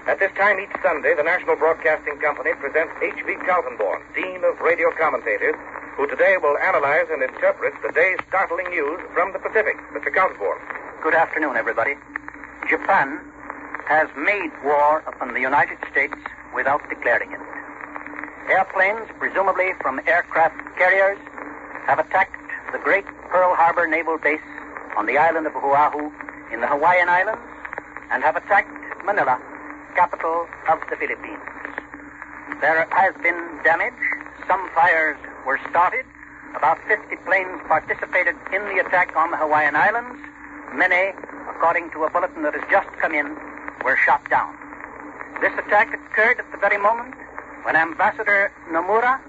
At this time each Sunday, the National Broadcasting Company presents H.V. Kaltenborn, Dean of Radio Commentators, who today will analyze and interpret the day's startling news from the Pacific. Mr. Kaltenborn. Good afternoon, everybody. Japan has made war upon the United States without declaring it. Airplanes, presumably from aircraft carriers, have attacked the great Pearl Harbor Naval Base on the island of Oahu in the Hawaiian Islands and have attacked Manila, capital of the Philippines. There has been damage. Some fires were started. About 50 planes participated in the attack on the Hawaiian Islands. Many, according to a bulletin that has just come in, were shot down. This attack occurred at the very moment when Ambassador Nomura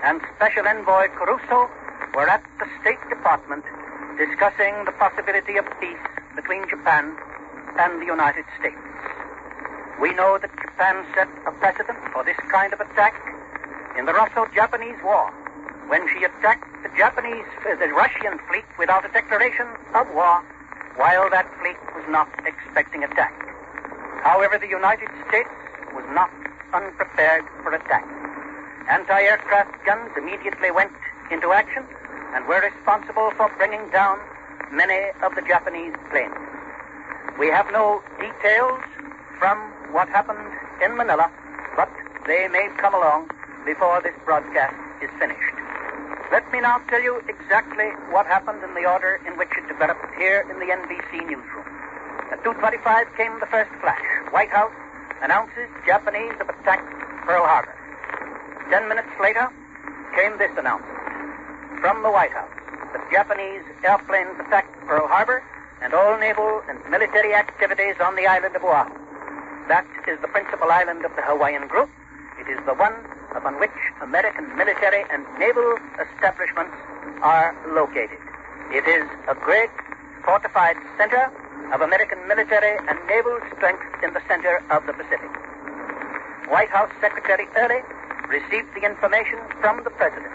and Special Envoy Caruso were at the State Department discussing the possibility of peace between Japan and the United States. We know that Japan set a precedent for this kind of attack in the Russo-Japanese War, when she attacked the Russian fleet without a declaration of war, while that fleet was not expecting attack. However, the United States was not unprepared for attack. Anti-aircraft guns immediately went into action and were responsible for bringing down many of the Japanese planes. We have no details from what happened in Manila, but they may come along before this broadcast is finished. Let me now tell you exactly what happened in the order in which it developed here in the NBC newsroom. At 2:25 came the first flash. White House announces Japanese have attacked Pearl Harbor. 10 minutes later came this announcement from the White House that Japanese airplanes attacked Pearl Harbor and all naval and military activities on the island of Oahu. That is the principal island of the Hawaiian group. It is the one upon which American military and naval establishments are located. It is a great fortified center of American military and naval strength in the center of the Pacific. White House Secretary Early received the information from the President,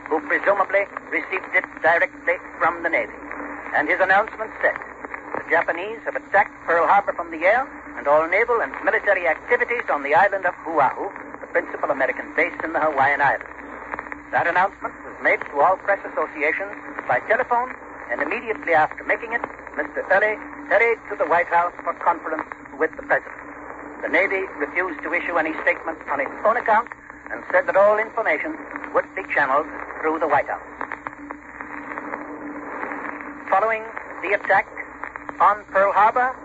who presumably received it directly from the Navy. And his announcement said, the Japanese have attacked Pearl Harbor from the air and all naval and military activities on the island of Oahu, the principal American base in the Hawaiian Islands. That announcement was made to all press associations by telephone, and immediately after making it, Mr. Early hurried to the White House for conference with the President. The Navy refused to issue any statement on its own account and said that all information would be channeled through the White House. Following the attack on Pearl Harbor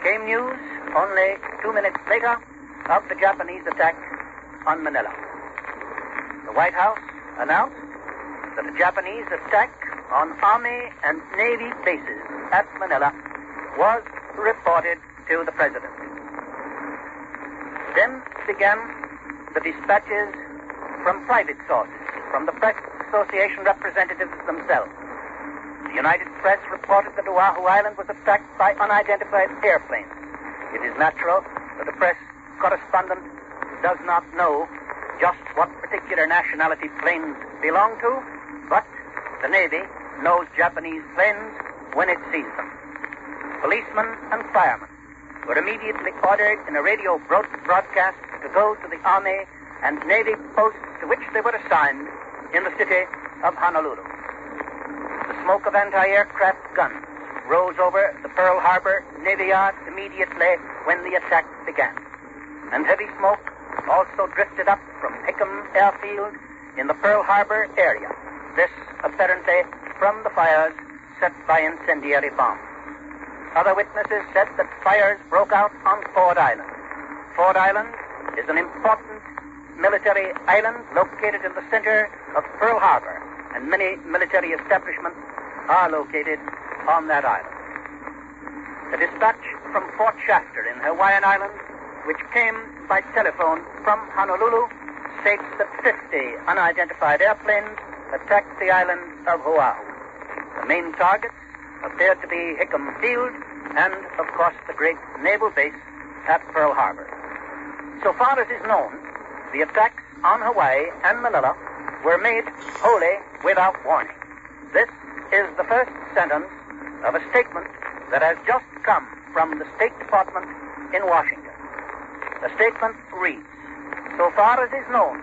came news only 2 minutes later of the Japanese attack on Manila. The White House announced that the Japanese attack on Army and Navy bases at Manila was reported to the President. Then began the dispatches from private sources, from the press association representatives themselves. The United Press reported that Oahu Island was attacked by unidentified airplanes. It is natural that the press correspondent does not know just what particular nationality planes belong to, but the Navy knows Japanese planes when it sees them. Policemen and firemen were immediately ordered in a radio broadcast to go to the Army and Navy posts to which they were assigned in the city of Honolulu. The smoke of anti-aircraft guns rose over the Pearl Harbor Navy Yard immediately when the attack began. And heavy smoke also drifted up from Hickam Airfield in the Pearl Harbor area. This apparently from the fires set by incendiary bombs. Other witnesses said that fires broke out on Ford Island. Ford Island is an important military island located in the center of Pearl Harbor, and many military establishments are located on that island. The dispatch from Fort Shafter in Hawaiian Islands, which came by telephone from Honolulu, states that 50 unidentified airplanes attacked the island of Oahu. The main targets appeared to be Hickam Field and, of course, the great naval base at Pearl Harbor. So far as is known, the attacks on Hawaii and Manila were made wholly without warning. This is the first sentence of a statement that has just come from the State Department in Washington. The statement reads, so far as is known,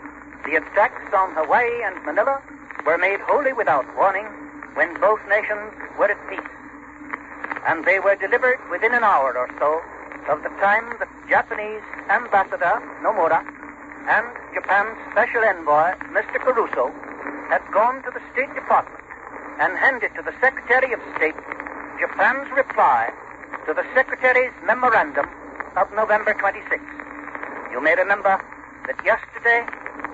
the attacks on Hawaii and Manila were made wholly without warning when both nations were at peace. And they were delivered within an hour or so of the time that Japanese Ambassador Nomura and Japan's Special Envoy, Mr. Caruso, had gone to the State Department and handed to the Secretary of State Japan's reply to the Secretary's memorandum of November 26. You may remember that yesterday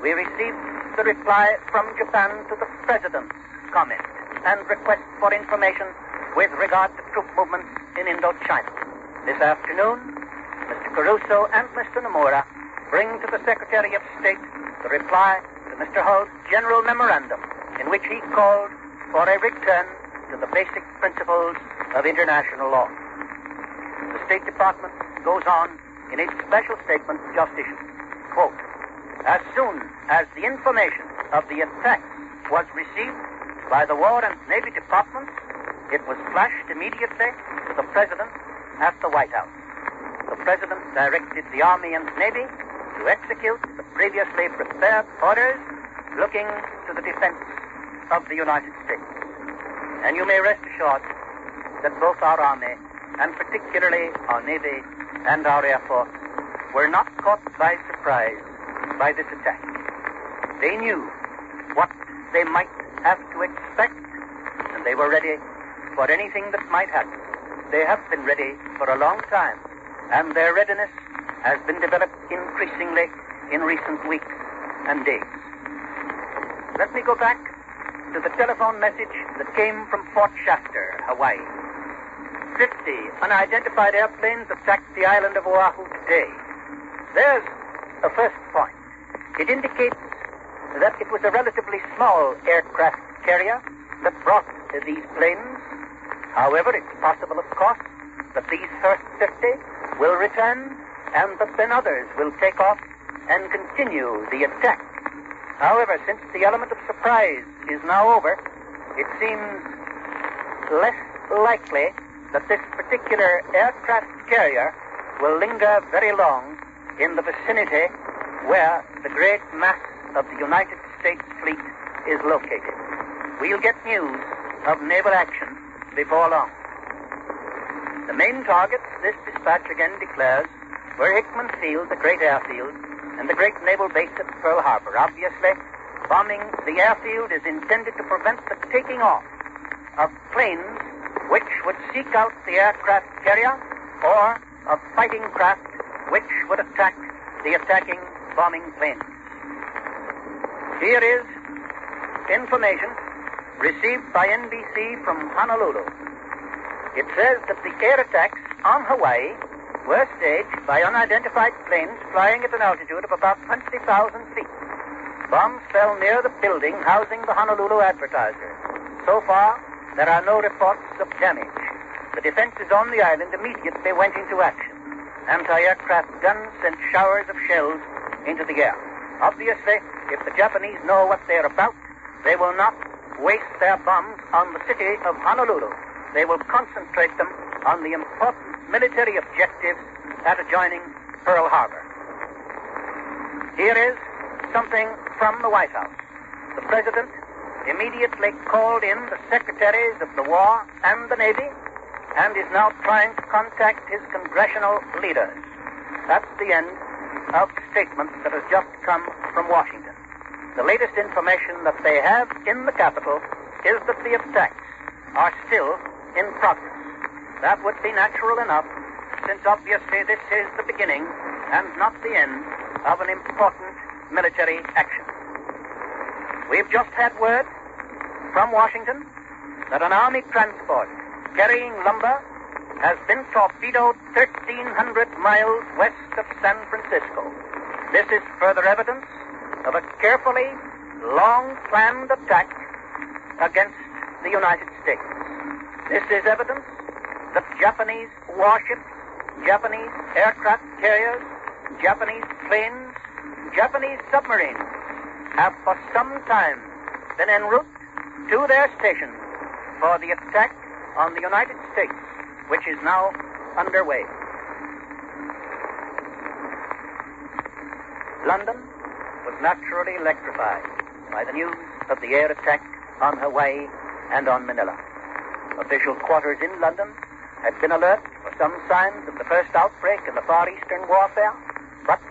we received the reply from Japan to the President's comment and request for information with regard to troop movements in Indochina. This afternoon, Mr. Caruso and Mr. Nomura bring to the Secretary of State the reply to Mr. Hull's general memorandum in which he called for a return to the basic principles of international law. The State Department goes on in its special statement just issued. Quote, as soon as the information of the attack was received by the War and Navy Departments, it was flashed immediately to the President at the White House. The President directed the Army and Navy to execute the previously prepared orders looking to the defense of the United States. And you may rest assured that both our Army, and particularly our Navy and our Air Force, were not caught by surprise by this attack. They knew what they might have to expect, and they were ready for anything that might happen. They have been ready for a long time, and their readiness has been developed increasingly in recent weeks and days. Let me go back to the telephone message that came from Fort Shasta, Hawaii. 50 unidentified airplanes attacked the island of Oahu today. There's a first point. It indicates that it was a relatively small aircraft carrier that brought these planes. However, it's possible, of course, that these first 50 will return and that then others will take off and continue the attack. However, since the element of surprise is now over, it seems less likely that this particular aircraft carrier will linger very long in the vicinity where the great mass of the United States fleet is located. We'll get news of naval action before long. The main targets, this dispatch again declares, were Hickman Field, the great airfield, and the great naval base at Pearl Harbor. Obviously, bombing the airfield is intended to prevent the taking off of planes which would seek out the aircraft carrier or of fighting craft which would attack the attacking bombing planes. Here is information received by NBC from Honolulu. It says that the air attacks on Hawaii were staged by unidentified planes flying at an altitude of about 20,000 feet. Bombs fell near the building housing the Honolulu Advertiser. So far, there are no reports of damage. The defenses on the island immediately went into action. Anti-aircraft guns sent showers of shells into the air. Obviously, if the Japanese know what they're about, they will not waste their bombs on the city of Honolulu. They will concentrate them on the important military objectives at adjoining Pearl Harbor. Here is something from the White House. The President immediately called in the Secretaries of the War and the Navy and is now trying to contact his congressional leaders. That's the end of the statement that has just come from Washington. The latest information that they have in the capital is that the attacks are still in progress. That would be natural enough, since obviously this is the beginning and not the end of an important military action. We've just had word from Washington that an Army transport carrying lumber has been torpedoed 1,300 miles west of San Francisco. This is further evidence of a carefully, long-planned attack against the United States. This is evidence that Japanese warships, Japanese aircraft carriers, Japanese planes, Japanese submarines have for some time been en route to their stations for the attack on the United States, which is now underway. London was naturally electrified by the news of the air attack on Hawaii and on Manila. Official quarters in London had been alert for some signs of the first outbreak in the Far Eastern warfare, but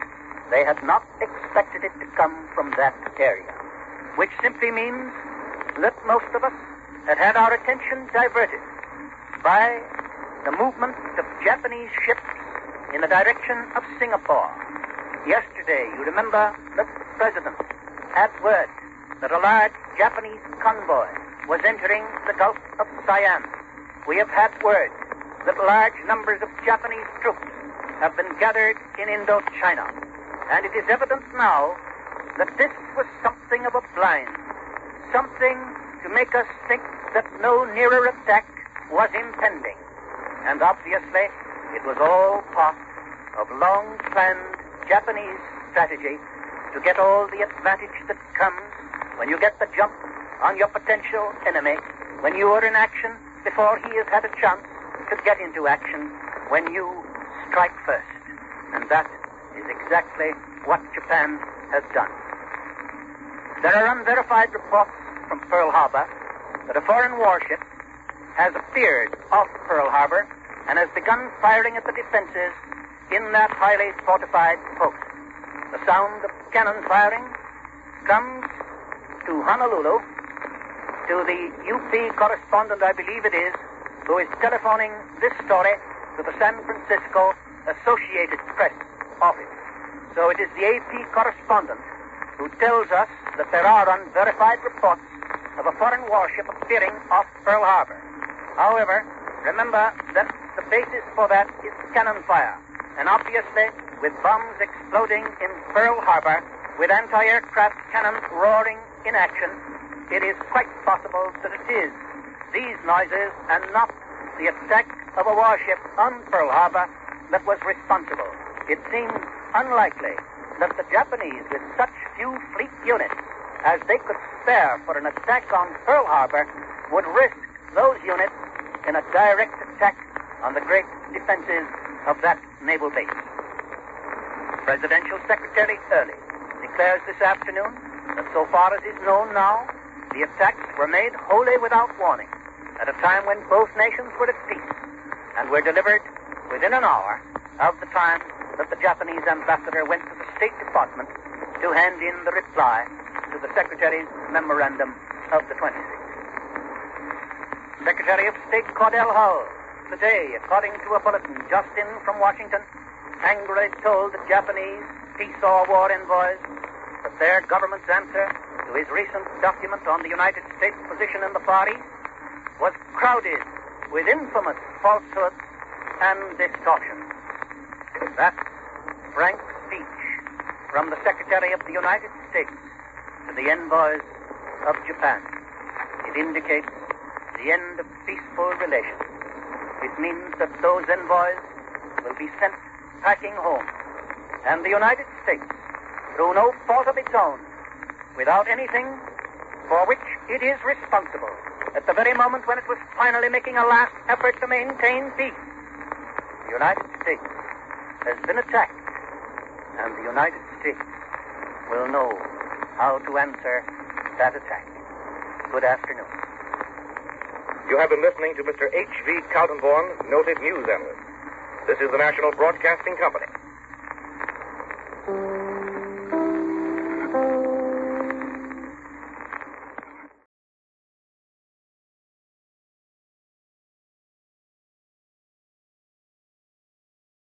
they had not expected it to come from that area, which simply means that most of us had had our attention diverted by the movement of Japanese ships in the direction of Singapore. Yesterday, you remember that the President had word that a large Japanese convoy was entering the Gulf of Siam. We have had word that large numbers of Japanese troops have been gathered in Indochina. And it is evident now that this was something of a blind, something to make us think that no nearer attack was impending. And obviously, it was all part of long-planned Japanese strategy to get all the advantage that comes when you get the jump on your potential enemy, when you are in action before he has had a chance to get into action, when you strike first. And that is exactly what Japan has done. There are unverified reports from Pearl Harbor that a foreign warship has appeared off Pearl Harbor and has begun firing at the defenses in that highly fortified post. The sound of cannon firing comes to Honolulu, to the UP correspondent, I believe it is, who is telephoning this story to the San Francisco Associated Press office. So it is the AP correspondent who tells us that there are unverified reports of a foreign warship appearing off Pearl Harbor. However, remember that the basis for that is cannon fire. And obviously, with bombs exploding in Pearl Harbor, with anti-aircraft cannon roaring in action, it is quite possible that it is these noises and not the attack of a warship on Pearl Harbor that was responsible. It seems unlikely that the Japanese, with such few fleet units as they could spare for an attack on Pearl Harbor, would risk those units in a direct attack on the great defenses of that naval base. Presidential Secretary Early declares this afternoon that so far as is known now, the attacks were made wholly without warning, at a time when both nations were at peace, and were delivered within an hour of the time that the Japanese ambassador went to the State Department to hand in the reply to the Secretary's memorandum of the 26th. Secretary of State Cordell Hull, today, according to a bulletin just in from Washington, angrily told the Japanese peace or war envoys that their government's answer to his recent document on the United States position in the Far East was crowded with infamous falsehoods and distortions. That frank speech from the Secretary of the United States to the envoys of Japan, it indicates the end of peaceful relations. It means that those envoys will be sent packing home, and the United States, through no fault of its own, without anything for which it is responsible, at the very moment when it was finally making a last effort to maintain peace, the United States has been attacked, and the United States will know how to answer that attack. Good afternoon. You have been listening to Mr. H.V. Kaltenborn, noted news analyst. This is the National Broadcasting Company.